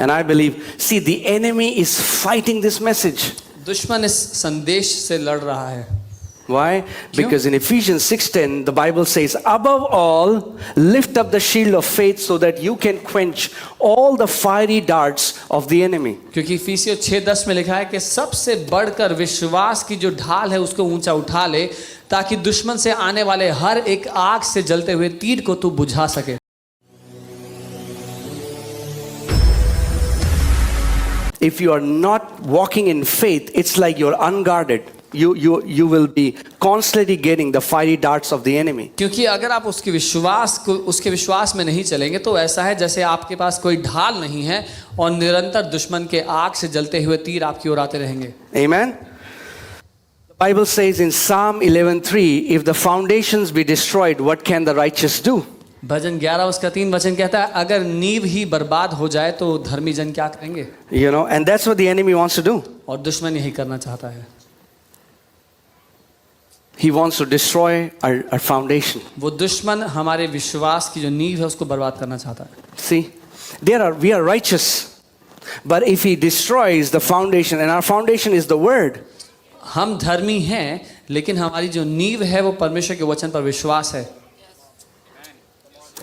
And I believe, see, the enemy is fighting this message. दुश्मन इस संदेश से लड़ रहा है. Why? Because in Ephesians 6:10 the Bible says, above all lift up the shield of faith so that you can quench all the fiery darts of the enemy. क्योंकि इफिसियों 6:10 में लिखा है कि सबसे बढ़कर विश्वास की जो ढाल है उसको ऊंचा उठा ले, ताकि दुश्मन से आने वाले हर एक आग से जलते हुए तीर को तू बुझा सके. If you are not walking in faith, it's like you're unguarded. You will be constantly getting the fiery darts of the enemy. क्योंकि अगर आप उसके विश्वास में नहीं चलेंगे तो ऐसा है जैसे आपके पास कोई ढाल नहीं है और निरंतर दुश्मन के आग से जलते हुए तीर आपकी ओर आते रहेंगे. Amen. The Bible says in Psalm 11:3, if the foundations be destroyed, what can the righteous do? भजन 11 उसका 3 वचन कहता है, अगर नींव ही बर्बाद हो जाए तो धर्मी जन क्या करेंगे. You know, and that's what the enemy wants to do. और दुश्मन यही करना चाहता है. He wants to destroy our foundation. वो दुश्मन हमारे विश्वास की जो नींव है उसको बर्बाद करना चाहता है. See, we are righteous, but if he destroys the foundation, and our foundation is the word. हम धर्मी हैं, लेकिन हमारी जो नींव है वो परमेश्वर के वचन पर विश्वास है.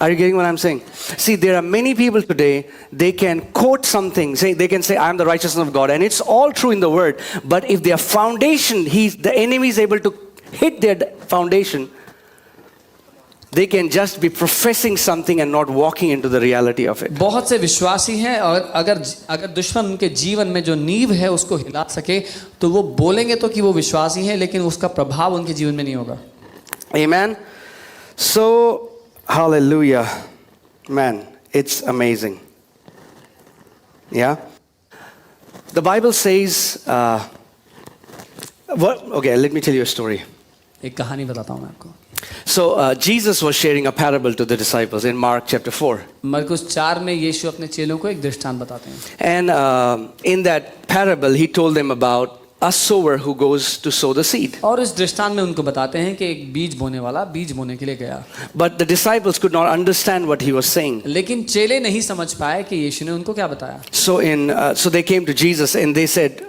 Are you getting what I'm saying? See, there are many people today, they can quote something, they can say, I am the righteousness of God, and it's all true in the word, but if their foundation, the enemy is able to hit their foundation, they can just be professing something and not walking into the reality of it. बहुत से विश्वासी हैं और अगर दुश्मन उनके जीवन में जो नींव है उसको हिला सके तो वो बोलेंगे तो कि वो विश्वासी हैं, लेकिन उसका प्रभाव उनके जीवन में नहीं होगा. Amen. So, hallelujah. Man, it's amazing. Yeah. The Bible says, okay, let me tell you a story. एक कहानी बताता हूँ मैं आपको. So Jesus was sharing a parable to the disciples in Mark chapter 4. मरकुस 4 में यीशु अपने चेलों को एक दृष्टांत बताते हैं. And in that parable he told them about a sower who goes to sow the seed. और इस दृष्टांत में उनको बताते हैं कि एक बीज बोने वाला बीज बोने के लिए गया. But the disciples could not understand what he was saying. लेकिन चेले नहीं समझ पाए कि यीशु ने उनको क्या बताया. So they came to Jesus and they said,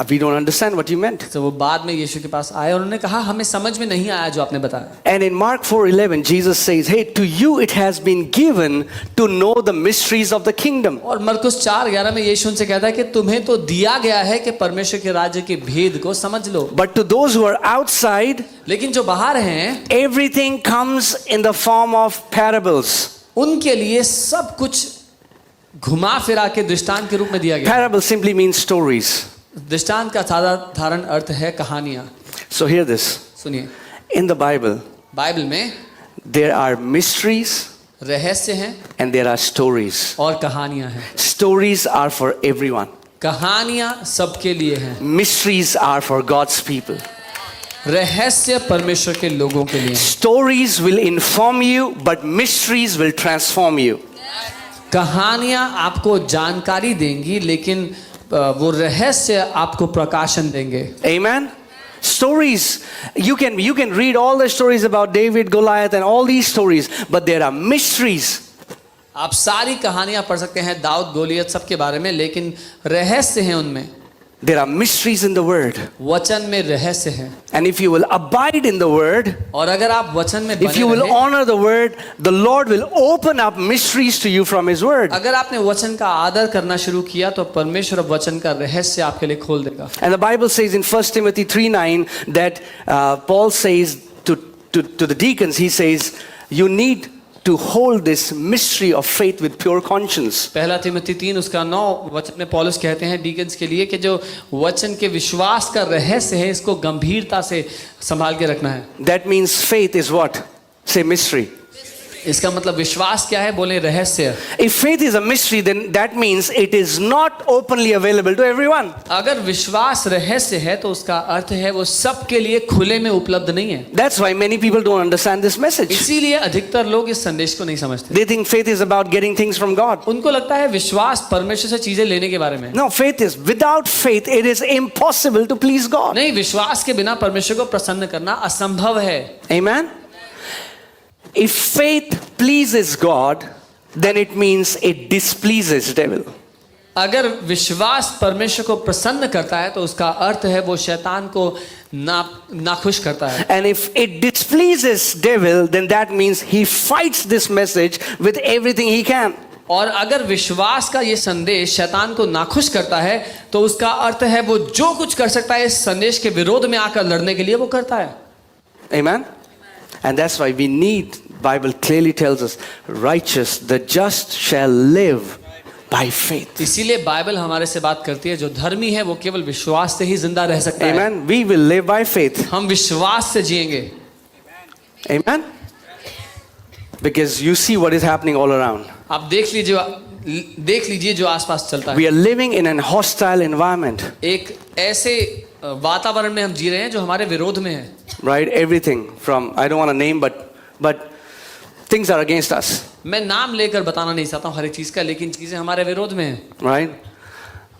we don't understand what you meant. तो वो बाद में यीशु के पास आए और उन्होंने कहा हमें समझ में नहीं आया जो आपने बताया. And in Mark 4:11 Jesus says, hey, to you it has been given to know the mysteries of the kingdom. और मरकुस 4:11 में यीशु उनसे कहता है कि तुम्हें तो दिया गया है कि परमेश्वर के राज्य के भेद को समझ लो. But to those who are outside, लेकिन जो बाहर हैं, everything comes in the form of parables. उनके लिए सब कुछ घुमा फिरा के दृष्टांत के रूप में दिया गया. Parable simply means stories. दृष्टांत का साधारण अर्थ है कहानियां. So hear this. सुनिए. In the Bible, बाइबल में there are mysteries रहस्य हैं and there are stories. और कहानियां हैं. Stories are for everyone. कहानियां सबके लिए हैं. Mysteries are for God's people. रहस्य परमेश्वर के लोगों के लिए. Stories will inform you, but mysteries will transform you. कहानियां आपको जानकारी देंगी, लेकिन वो रहस्य आपको प्रकाशन देंगे. Amen. Stories, you can read all the stories about David, Goliath and all these stories, but there are mysteries. आप सारी कहानियां पढ़ सकते हैं दाऊद गोलियत सबके बारे में, लेकिन रहस्य हैं उनमें. There are mysteries in the word. वचन में रहस्य हैं. And if you will abide in the word, और अगर आप वचन में बने if you will रहें, honor the word, the Lord will open up mysteries to you from his word. अगर आपने वचन का आदर करना शुरू किया तो परमेश्वर वचन का रहस्य आपके लिए खोल देगा. And the Bible says in 1 Timothy 3:9 that Paul says to the deacons, he says, you need to hold this mystery of faith with pure conscience. पहला तिमोथी 3 उसका 9 वचन में पौलुस कहते हैं डीकन्स के लिए कि जो वचन के विश्वास का रहस्य है इसको गंभीरता से संभाल के रखना है. That means faith is what? Say mystery. इसका मतलब विश्वास क्या है? बोले रहस्य. If faith is a mystery, then that means it is not openly available to everyone. अगर विश्वास रहस्य है तो उसका अर्थ है वो सबके लिए खुले में उपलब्ध नहीं है. That's why many people don't understand this message. इसीलिए अधिकतर लोग इस संदेश को नहीं समझते. They think faith is about getting things from God. उनको लगता है विश्वास परमेश्वर से चीजें लेने के बारे में. No, faith is, without faith it is impossible to please God. नहीं, विश्वास के बिना परमेश्वर को प्रसन्न करना असंभव है. Amen. If faith pleases God, then it means it displeases devil. अगर विश्वास परमेश्वर को प्रसन्न करता है तो उसका अर्थ है वो शैतान को नाखुश करता है। And if it displeases devil, then that means he fights this message with everything he can. और अगर विश्वास का ये संदेश शैतान को नाखुश करता है तो उसका अर्थ है वो जो कुछ कर सकता है इस संदेश के विरोध में आकर लड़ने के लिए वो करता है। Amen? And that's why we need, Bible clearly tells us, righteous, the just shall live by faith. इसीलिए बाइबल हमारे से बात करती है जो धर्मी है वो केवल विश्वास से ही जिंदा रह सकता है। Amen? We will live by faith. हम विश्वास से जिएंगे। Amen? Because you see what is happening all around. आप देख लीजिए जो आसपास चलता We है। are living in an hostile environment, एक ऐसे वातावरण में हम जी रहे हैं जो हमारे विरोध में है। right? Everything from, I don't want to name, but things are against us, मैं नाम लेकर बताना नहीं चाहता हूँ हर एक चीज का, लेकिन चीजें हमारे विरोध में हैं। right?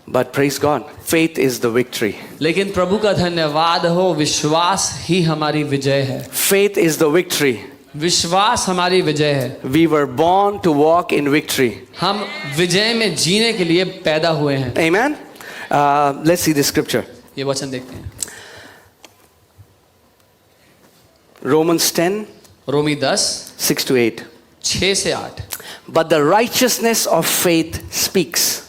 But praise God, faith is the victory. लेकिन प्रभु का धन्यवाद हो, विश्वास ही हमारी विजय है। Faith is the victory. विश्वास हमारी विजय है। We were born to walk in victory. हम विजय में जीने के लिए पैदा हुए हैं। Amen? Let's see this scripture. ये वचन देखते हैं। Romans 10, Romi 10 6 to 8. 6 से 8। But the righteousness of faith speaks.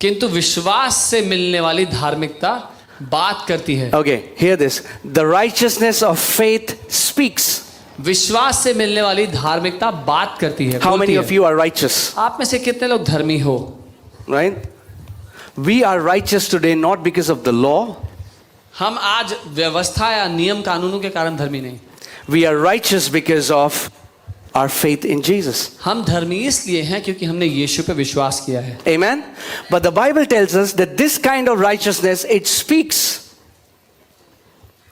किंतु विश्वास से मिलने वाली धार्मिकता बात करती है। Okay, hear this. The righteousness of faith speaks. विश्वास से मिलने वाली धार्मिकता बात करती है। How many बोलती of है। you are righteous? आप में से कितने लोग धर्मी हो? Right? We are righteous today not because of the law. हम आज व्यवस्था या नियम कानूनों के कारण धर्मी नहीं। We are righteous because of our faith in Jesus. हम धर्मी इसलिए हैं क्योंकि हमने यीशु पे विश्वास किया है। Amen? But the Bible tells us that this kind of righteousness, it speaks.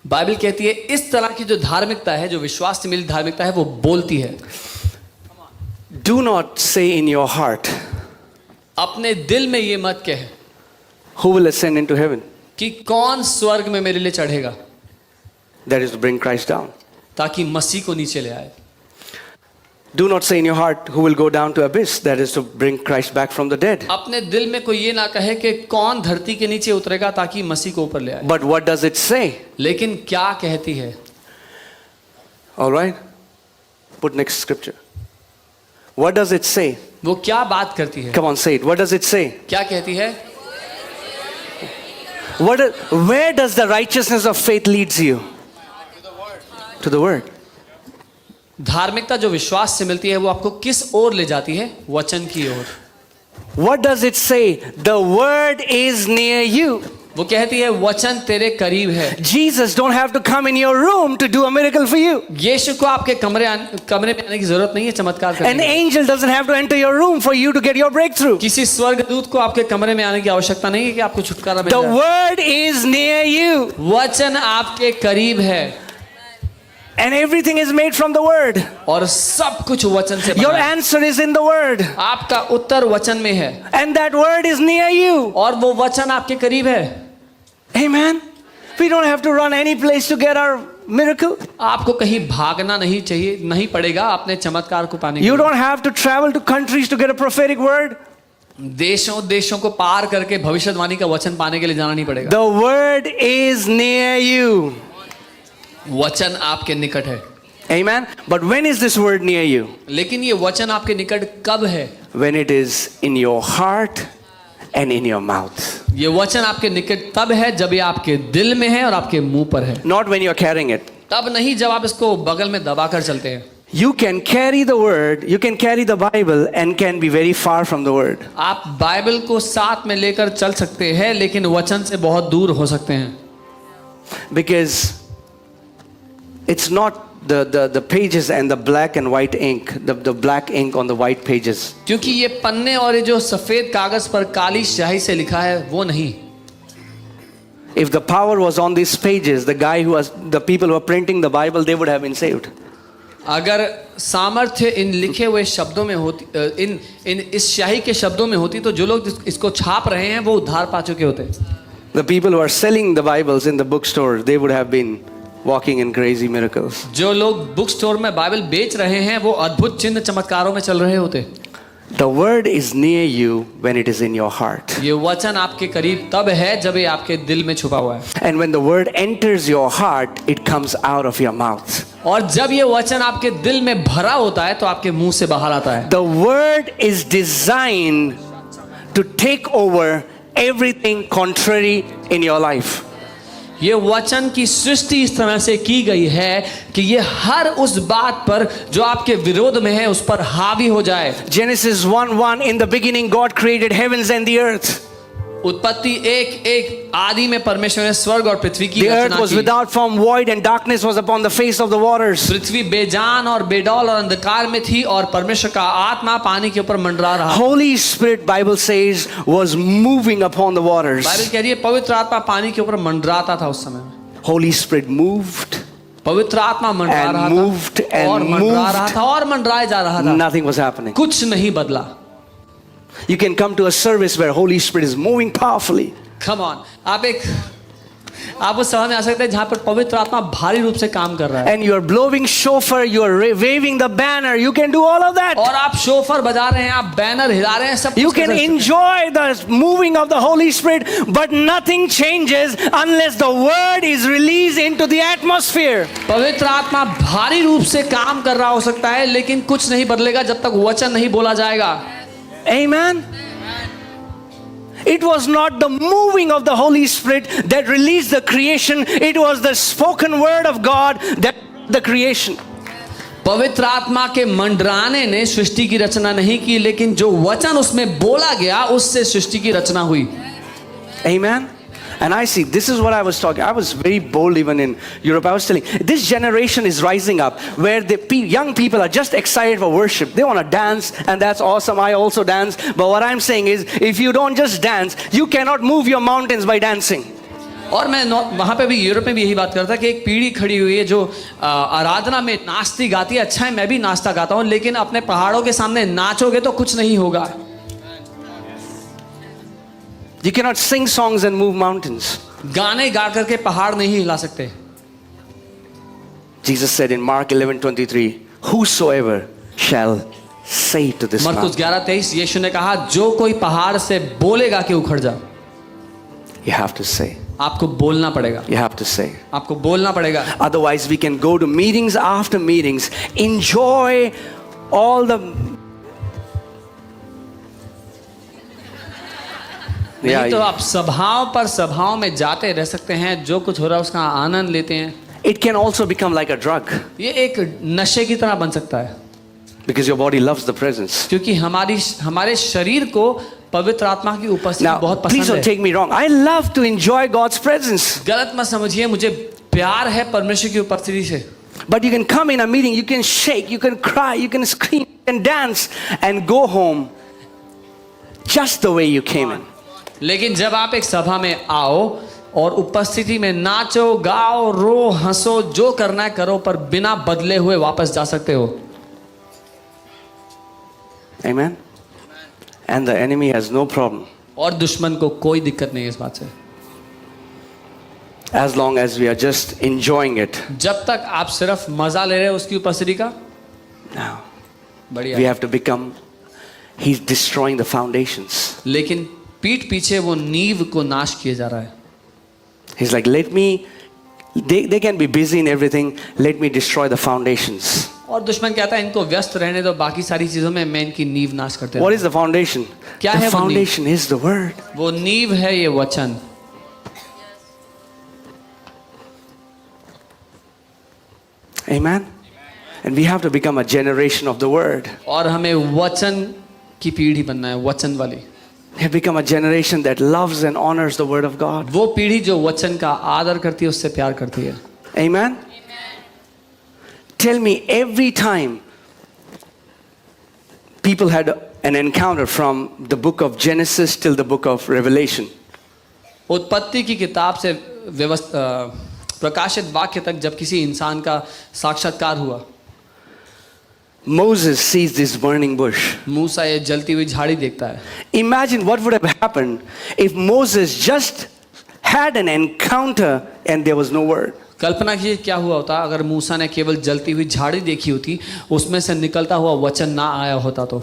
Bible कहती है इस तरह की जो धार्मिकता है, जो विश्वास से मिली धार्मिकता है, वो बोलती है। Do not say in your heart, अपने दिल में ये मत कहे who will ascend into heaven? कि कौन स्वर्ग में मेरे लिए चढ़ेगा, That is to bring Christ down. ताकि मसीह को नीचे ले आए। Do not say in your heart, who will go down to abyss? That is to bring Christ back from the dead. अपने दिल में कोई ये ना कहे कि कौन धरती के नीचे उतरेगा ताकि मसीह को ऊपर ले आए। But what does it say? लेकिन क्या कहती है? All right? Put next scripture. What does it say? वो क्या बात करती है? Come on, say it. What does it say? क्या कहती है? Where does the righteousness of faith leads you? To the word. धार्मिकता जो विश्वास से मिलती है वो आपको किस ओर ले जाती है? वचन की ओर। What does it say? The word is near you. वो कहती है वचन तेरे करीब है। Jesus don't have to come in your room to do a miracle for you. यीशु को आपके कमरे में आने की जरूरत नहीं है चमत्कार करने An की। angel doesn't have to enter your room for you to get your breakthrough. किसी स्वर्गदूत को आपके कमरे में आने की आवश्यकता नहीं है कि आपको छुटकारा मिल The जाए। word is near you. वचन आपके करीब है And everything is made from the word. और सब कुछ वचन से Your बना है। answer is in the word. आपका उत्तर वचन में है And that word is near you. और वो वचन आपके करीब है। Amen. We don't have to run any place to get our miracle. आपको कहीं भागना नहीं पड़ेगा अपने चमत्कार को पाने के You लिए। don't have to travel to countries to get a prophetic word. देशों को पार करके भविष्यवाणी का वचन पाने के लिए जाना नहीं पड़ेगा। The word is near you. वचन आपके निकट है। Amen. But when is this word near you? लेकिन ये वचन आपके निकट कब है? When it is in your heart and in your mouth. ये वचन आपके निकट तब है जब ये आपके दिल में है और आपके मुंह पर है। Not when you're carrying it. तब नहीं जब आप इसको बगल में दबाकर चलते हैं। You can carry the word, you can carry the Bible and can be very far from the word. आप बाइबल को साथ में लेकर चल सकते हैं लेकिन वचन से बहुत दूर हो सकते हैं। Because it's not the pages and the black and white ink, the black ink on the white pages. क्योंकि ये पन्ने और ये जो सफेद कागज पर काली स्याही से लिखा है वो नहीं। If the power was on these pages, the people who were printing the Bible, they would have been saved. अगर सामर्थ्य इन लिखे हुए शब्दों में होती, इस स्याही के शब्दों में होती तो जो लोग इसको छाप रहे हैं वो उद्धार पा चुके होते। The people who are selling the Bibles in the bookstore, they would have been walking in crazy miracles. जो लोग बुक स्टोर में बाइबल बेच रहे हैं वो अद्भुत चिन्ह चमत्कारों में चल रहे होते। The word is near you when it is in your heart. ये वचन आपके करीब तब है जब ये आपके दिल में छुपा हुआ है, And when the word enters your heart, it comes out of your mouth. और जब ये वचन आपके दिल में भरा होता है तो आपके मुंह से बाहर आता है। The word is designed to take over everything contrary in your life. ये वचन की सृष्टि इस तरह से की गई है कि ये हर उस बात पर जो आपके विरोध में है उस पर हावी हो जाए। Genesis 1:1, in the beginning God created heavens and the earth. उत्पत्ति 1:1 आदि में परमेश्वर ने स्वर्ग और पृथ्वी की The earth रचना was की। without form, void, and darkness was upon the face of the waters. पृथ्वी बेजान और बेडौल और अंधकार में थी और परमेश्वर का आत्मा पानी के ऊपर मंडरा रहा। Holy Spirit, Bible says, was moving upon the waters. Bible कह रही है पवित्र आत्मा पानी के ऊपर मंडराता था उस समय। Holy Spirit moved. पवित्र आत्मा मंडरा And रहा moved था and और मंडरा moved. रहा था और मंडराए जा रहा था। Nothing was happening. कुछ नहीं बदला। You can come to a service where Holy Spirit is moving powerfully. Come on, आप उस सभा में आ सकते हैं जहां पर पवित्र आत्मा भारी रूप से काम कर रहा है And you are blowing shofar, you are waving the banner. You can do all of that. और आप शोफर बजा रहे हैं, आप बैनर हिला रहे हैं, सब You कुछ कर can सकते हैं। enjoy the moving of the Holy Spirit, but nothing changes unless the word is released into the atmosphere. पवित्र आत्मा भारी रूप से काम कर रहा हो सकता है लेकिन कुछ नहीं बदलेगा जब तक वचन नहीं बोला जाएगा। Amen. It was not the moving of the Holy Spirit that released the creation. It was the spoken word of God that the creation. पवित्र आत्मा के मंडराने ने सृष्टि की रचना नहीं की लेकिन जो वचन उसमें बोला गया उससे सृष्टि की रचना हुई। Amen. And I see, this is what I was talking. I was very bold even in Europe. I was telling, this generation is rising up where the young people are just excited for worship. They want to dance, and that's awesome. I also dance. But what I'm saying is, if you don't just dance, you cannot move your mountains by dancing. और मैं वहाँ पे भी Europe में भी यही बात करता कि एक पीढ़ी खड़ी हुई है जो आराधना में नाचती गाती है। अच्छा है, मैं भी नाचता गाता हूँ, लेकिन अपने पहाड़ों के सामने नाचोगे तो कुछ नहीं होगा। You cannot sing songs and move mountains. गाने गा करके पहाड़ नहीं हिला सकते। Jesus said in Mark 11:23, whosoever shall say to this मरकुस mountain. 11:23 यीशु ने कहा जो कोई पहाड़ से बोलेगा कि उखड़ जा, You have to say. आपको बोलना पड़ेगा, You have to say. आपको बोलना पड़ेगा। Otherwise, we can go to meetings after meetings, enjoy all the. नहीं तो आप सभाओं पर सभाओं में जाते रह सकते हैं, जो कुछ हो रहा है उसका आनंद लेते हैं। It can also become like a drug ये एक नशे की तरह बन सकता है because your body loves the presence. क्योंकि हमारे शरीर को पवित्र आत्मा की उपस्थिति Now, बहुत please पसंद don't है। take me wrong. I love to enjoy God's presence. गलत मत समझिए, मुझे प्यार है परमेश्वर की उपस्थिति से। But you can come in a meeting, you can shake, you can cry, you can scream, you can dance, and go home just the way you came in. लेकिन जब आप एक सभा में आओ और उपस्थिति में नाचो, गाओ, रो, हंसो, जो करना है करो, पर बिना बदले हुए वापस जा सकते हो। Amen. And the enemy has no problem और दुश्मन को कोई दिक्कत नहीं है इस बात से, as long as we are just enjoying it. जब तक आप सिर्फ मजा ले रहे हो उसकी उपस्थिति का। Now, बढ़िया। we have to become, he's destroying the foundations. लेकिन पीठ पीछे वो नींव को नाश किए जा रहा है। He's like, let me, they can be busy in everything, let me destroy the foundations. और दुश्मन कहता है इनको व्यस्त रहने दो, बाकी सारी चीजों में मैं इनकी नींव नाश करते What रहूं। is the foundation? क्या The है वो नींव? foundation is the word. वो नींव है ये वचन। Amen. And we have to become a generation of the word. और हमें वचन की पीढ़ी बनना है, वचन वाली। We have become a generation that loves and honors the word of God. वो पीढ़ी जो वचन का आदर करती है, उससे प्यार करती है। Amen. Tell me, every time people had an encounter from the book of Genesis till the book of Revelation, उत्पत्ति की किताब से प्रकाशित वाक्य तक जब किसी इंसान का साक्षात्कार हुआ, Moses sees this burning bush. मूसा ये जलती हुई झाड़ी देखता है। Imagine what would have happened if Moses just had an encounter and there was no word. कल्पना कीजिए क्या हुआ होता अगर मूसा ने केवल जलती हुई झाड़ी देखी होती, उसमें से निकलता हुआ वचन ना आया होता तो।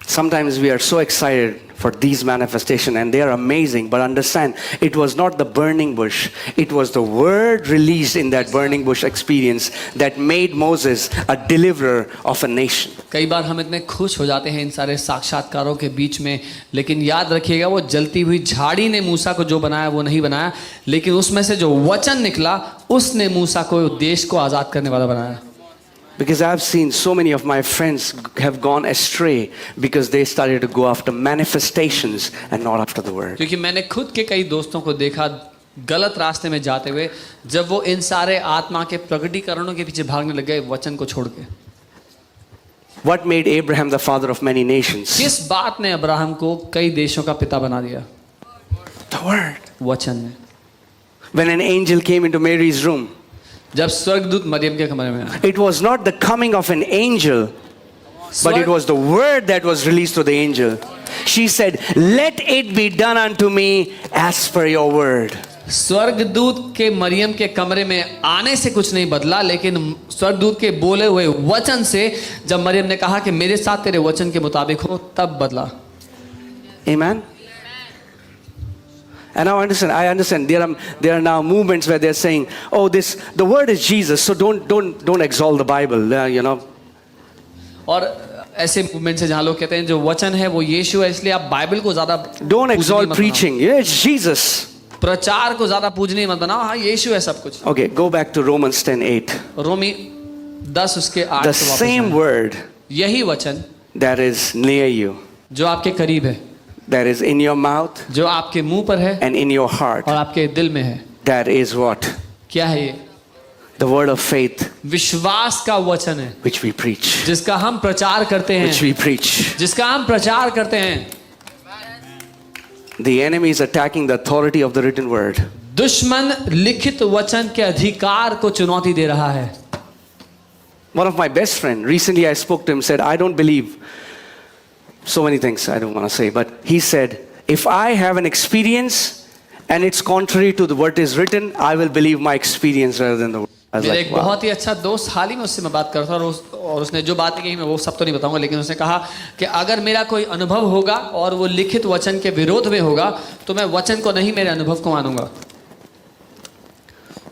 Sometimes we are so excited for these manifestations and they are amazing, but understand, it was not the burning bush. It was the word released in that burning bush experience that made Moses a deliverer of a nation. कई बार हम इतने खुश हो जाते हैं इन सारे साक्षात्कारों के बीच में, लेकिन याद रखिएगा वो जलती हुई झाड़ी ने मूसा को जो बनाया वो नहीं बनाया, लेकिन उसमें से जो वचन निकला उसने मूसा को देश को आज़ाद करने वाला बनाया. Because I've seen so many of my friends have gone astray because they started to go after manifestations and not after the word. क्योंकि मैंने खुद के कई दोस्तों को देखा गलत रास्ते में जाते हुए, जब वो इन सारे आत्मा के प्रकटीकरणों के पीछे भागने लग गए वचन को छोड़ के. What made Abraham the father of many nations? किस बात ने अब्राहम को कई देशों का पिता बना दिया? The word. वचन ने. When an angel came into Mary's room, जब स्वर्गदूत मरियम के कमरे में आया, it was not the coming of an angel, but it was the word that was released to the angel. She said, "Let it be done unto me as per your word." स्वर्गदूत के मरियम के कमरे में आने से कुछ नहीं बदला, लेकिन स्वर्गदूत के बोले हुए वचन से जब मरियम ने कहा कि मेरे साथ तेरे वचन के मुताबिक हो, तब बदला. Amen. And now I understand. There are now movements where they're saying, "Oh, the word is Jesus, so don't exalt the Bible." You know. और ऐसे मूवमेंट से जहाँ लोग कहते हैं जो वचन है वो यीशु है, इसलिए आप बाइबल को ज्यादा Don't exalt preaching. Yeah, it's Jesus. प्रचार को ज्यादा पूजनीय मत बनाओ. हाँ, यीशु है सब कुछ. Okay, go back to Romans 10:8. रोमी 10 उसके 8 The से वापस same आएं. word यही वचन that is near you, जो आपके करीब है, that is in your mouth जो आपके मुंह पर है and in your heart, और आपके दिल में है. that is what? क्या है ये? The word of faith विश्वास का वचन है, which we preach. जिसका हम प्रचार करते Which हैं, we preach. जिसका हम प्रचार करते हैं. The enemy is attacking the authority of the written word. दुश्मन लिखित वचन के अधिकार को चुनौती दे रहा है. One of my best friend, recently I spoke to him, said, "I don't believe so many things I don't want to say, but he said, if I have an experience and it's contrary to what is written, I will believe my experience rather than the word." I was मेरा like, एक wow. बहुत ही अच्छा दोस्त, हाल ही में उससे मैं बात कर रहा था और उसने जो बातें कही मैं वो सब तो नहीं बताऊंगा, लेकिन उसने कहा कि अगर मेरा कोई अनुभव होगा और वो लिखित वचन के विरोध में होगा तो मैं वचन को नहीं, मेरे अनुभव को मानूंगा.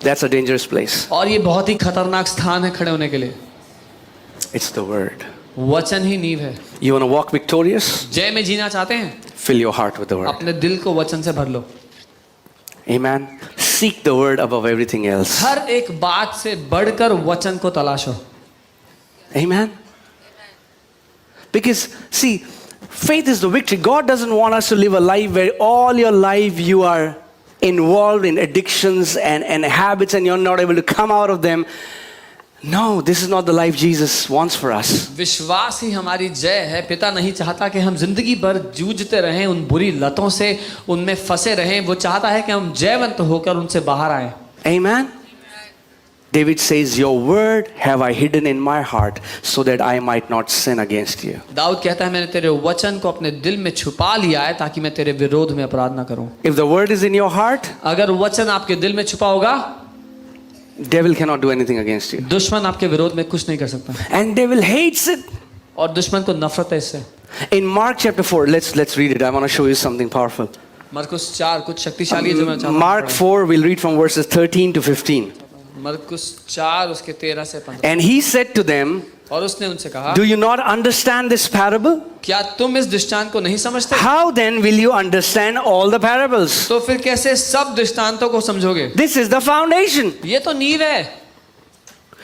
That's a dangerous place. और ये बहुत ही खतरनाक स्थान है खड़े होने के लिए. It's the word. वचन ही नींव है. You want to walk victorious? जय में जीना चाहते हैं, Fill your heart with the word. अपने दिल को वचन से भर लो. Amen. Seek the word above everything else. हर एक बात से बढ़कर वचन को तलाशो. Amen. Because see, faith is the victory. God doesn't want us to live a life where all your life you are involved in addictions and habits and you're not able to come out of them. No, this is not the life Jesus wants for us. विश्वास ही हमारी जय है. पिता नहीं चाहता कि हम जिंदगी भर जूझते रहें उन बुरी लतों से, उनमें फंसे रहें. वो चाहता है कि हम जयवंत होकर उनसे बाहर आएं. Amen. David says, "Your word have I hidden in my heart so that I might not sin against you." Dawood कहता है मैंने तेरे वचन को अपने दिल में छुपा लिया है ताकि मैं तेरे विरोध में अपराध ना करूं. If the word is in your heart, अगर वचन आपके दिल में छुपा होगा, devil cannot do anything against you. दुश्मन आपके विरोध में कुछ नहीं कर सकता. And devil hates it. और दुश्मन को नफरत है इससे. In Mark chapter 4, let's read it. I want to show you something powerful. मरकुस 4 कुछ शक्तिशाली है जो मैं चाहता हूं. Mark 4, we'll read from verses 13 to 15. मरकुस 4 उसके 13 से 15. And he said to them, और उसने उनसे कहा, "Do you not understand this parable? क्या तुम इस दृष्टांत को नहीं समझते? How then will you understand all the parables?" तो फिर कैसे सब दृष्टांतों को समझोगे? This is the foundation. ये तो नींव है.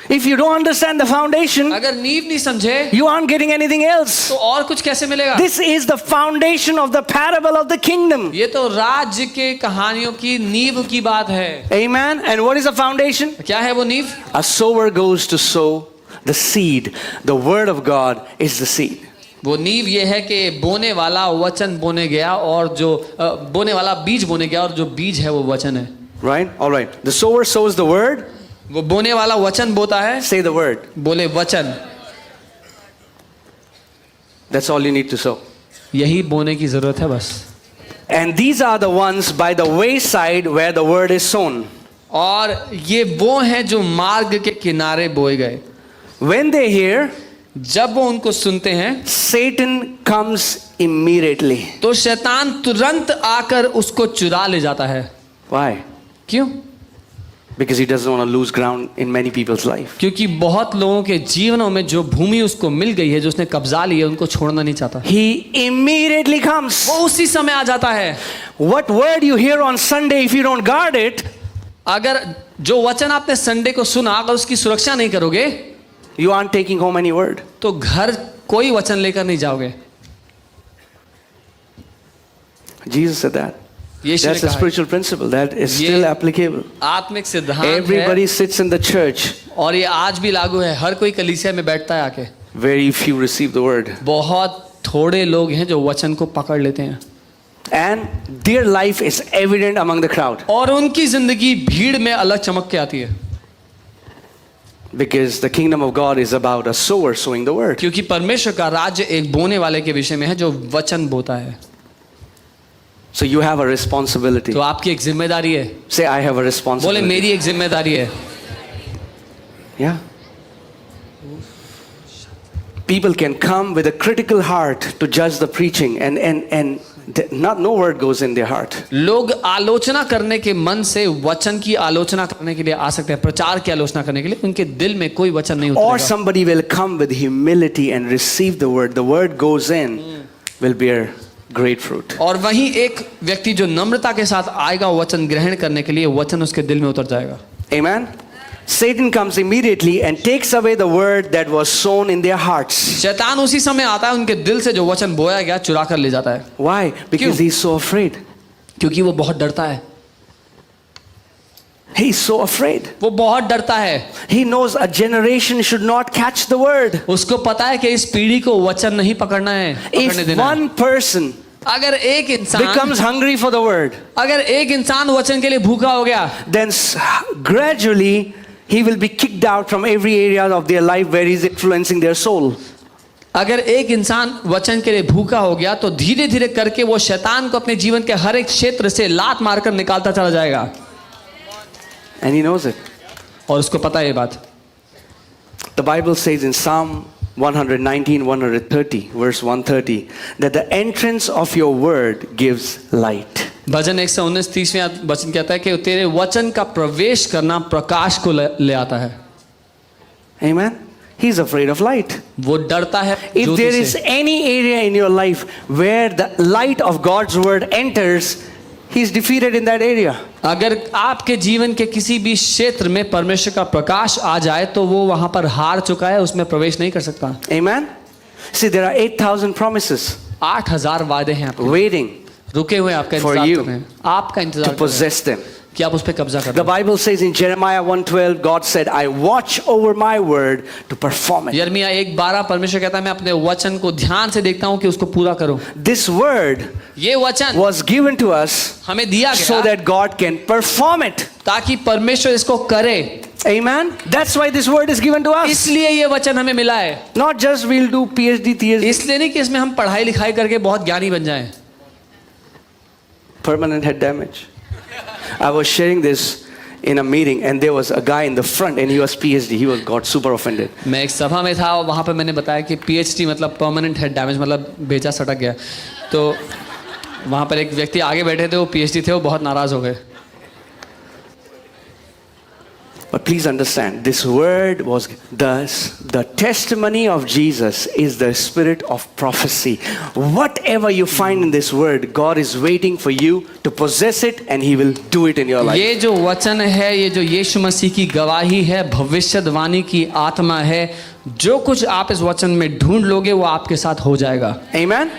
If you don't understand the foundation, अगर नींव नहीं समझे you aren't getting anything else. तो और कुछ कैसे मिलेगा? This is the foundation of the parable of the kingdom. ये तो राज्य के कहानियों की नींव की बात है. Amen. And what is the foundation? क्या है वो नींव? A sower goes to sow the seed. The word of God is the seed. वो नींव ये है कि बोने वाला वचन बोने गया और जो बोने वाला बीज बोने गया और जो बीज है वो वचन है. Right? All right. The sower sows the word. वो बोने वाला वचन बोता है. Say the word. बोले वचन. That's all you need to sow. यही बोने की जरूरत है बस. And these are the ones by the wayside where the word is sown. और ये वो हैं जो मार्ग के किनारे बोए गए. When they hear, जब वो उनको सुनते हैं Satan comes immediately. तो शैतान तुरंत आकर उसको चुरा ले जाता है। Why? क्यों? Because he doesn't want to lose ground in many people's life. क्योंकि बहुत लोगों के जीवनों में जो भूमि उसको मिल गई है, जो उसने कब्जा ली है, उनको छोड़ना नहीं चाहता। He immediately comes. वो उसी समय आ जाता है। What word you hear on Sunday, if you don't guard it, अगर जो वचन आपने संडे को सुना, अगर उसकी सुरक्षा नहीं करोगे, you aren't taking home any word. तो घर कोई वचन लेकर नहीं जाओगे। Jesus said that. यीशु ने That's a कहा है। spiritual principle that is ये still applicable. आत्मिक सिद्धांत Everybody है sits in the church. और ये आज भी लागू है। हर कोई कलीसिया में बैठता है आके। Very few receive the word. बहुत थोड़े लोग हैं जो वचन को पकड़ लेते हैं And their life is evident among the crowd. और उनकी जिंदगी भीड़ में अलग चमक के आती है। Because the kingdom of God is about a sower sowing the word. क्योंकि परमेश्वर का राज्य एक बोने वाले के विषय में है जो वचन बोता है। So you have a responsibility. तो आपकी एक जिम्मेदारी है। Say, I have a बोले responsibility. मेरी एक जिम्मेदारी है। Yeah. People can come with a critical heart to judge the preaching and no word goes in their heart. लोग आलोचना करने के मन से वचन की आलोचना करने के लिए आ सकते हैं, प्रचार की आलोचना करने के लिए। उनके दिल में कोई वचन नहीं Or उतरेगा। somebody will come with humility and receive the word. The word goes in, will bear great fruit. और वहीं एक व्यक्ति जो नम्रता के साथ आएगा वचन ग्रहण करने के लिए, वचन उसके दिल में उतर जाएगा। Amen. Satan comes immediately and takes away the word that was sown in their hearts. शैतान उसी समय आता है, उनके दिल से जो वचन बोया गया चुरा कर ले जाता है। Why? Because क्यों? he's so afraid. क्योंकि वो बहुत डरता है। He's so afraid. वो बहुत डरता है। He knows a generation should not catch the word. उसको पता है कि इस पीढ़ी को वचन नहीं पकड़ना है, पकड़ने If देना है। one person अगर एक इंसान becomes hungry for the word, अगर एक इंसान वचन के लिए भूखा हो गया, then gradually he will be kicked out from every area of their life where he's influencing their soul. अगर एक इंसान वचन के लिए भूखा हो गया तो धीरे धीरे करके वो शैतान को अपने जीवन के हर एक क्षेत्र से लात मारकर निकालता चला जाएगा। And he knows it. और उसको पता है ये बात। The Bible says in Psalm 119, 130, verse 130, that the entrance of your word gives light. भजन 119 30वें वचन कहता है कि तेरे वचन का प्रवेश करना प्रकाश को ले आता है। Amen. He's afraid of light. वो डरता है If ज्योति there is से। any area in your life where the light of God's word enters, he's defeated in that area. अगर आपके जीवन के किसी भी क्षेत्र में परमेश्वर का प्रकाश आ जाए तो वो वहां पर हार चुका है, उसमें प्रवेश नहीं कर सकता। Amen. See, there are 8,000 promises 8000 वादे हैं आपके, waiting रुके हुए आपका For इंतजार you कर रहे हैं, आपका इंतजार to कर रहे हैं possess them. कि आप उस पर कब्जा कर The रहे Bible says in Jeremiah 1:12, God said, I watch over my word to perform हैं। it. यिर्मयाह 1:12 परमेश्वर कहता है मैं अपने वचन को ध्यान से देखता हूं कि उसको पूरा करूं। This word ये वचन was given to us हमें दिया so गया that God can perform it. ताकि परमेश्वर इसको करे। Amen. That's why this word is given to us. इसलिए ये वचन हमें मिला है। Not just we'll do PhD, theology, इसलिए नहीं कि इसमें हम पढ़ाई लिखाई करके बहुत ज्ञानी बन जाएं। permanent head damage. I was sharing this in a meeting and there was a guy in the front and he was PhD. He got super offended. मैं एक सभा में था और वहाँ पे मैंने बताया कि PhD मतलब परमानेंट हेड डैमेज, मतलब बेचा सटक गया। तो वहाँ पर एक व्यक्ति आगे बैठे थे, वो PhD थे, वो बहुत नाराज हो गए। But please understand, this word was thus the testimony of Jesus is the spirit of prophecy. Whatever you find in this word, God is waiting for you to possess it and he will do it in your life. ये जो वचन है, ये जो यीशु मसीह की गवाही है, भविष्यवाणी की आत्मा है, जो कुछ आप इस वचन में ढूंढ लोगे वो आपके साथ हो जाएगा। Amen.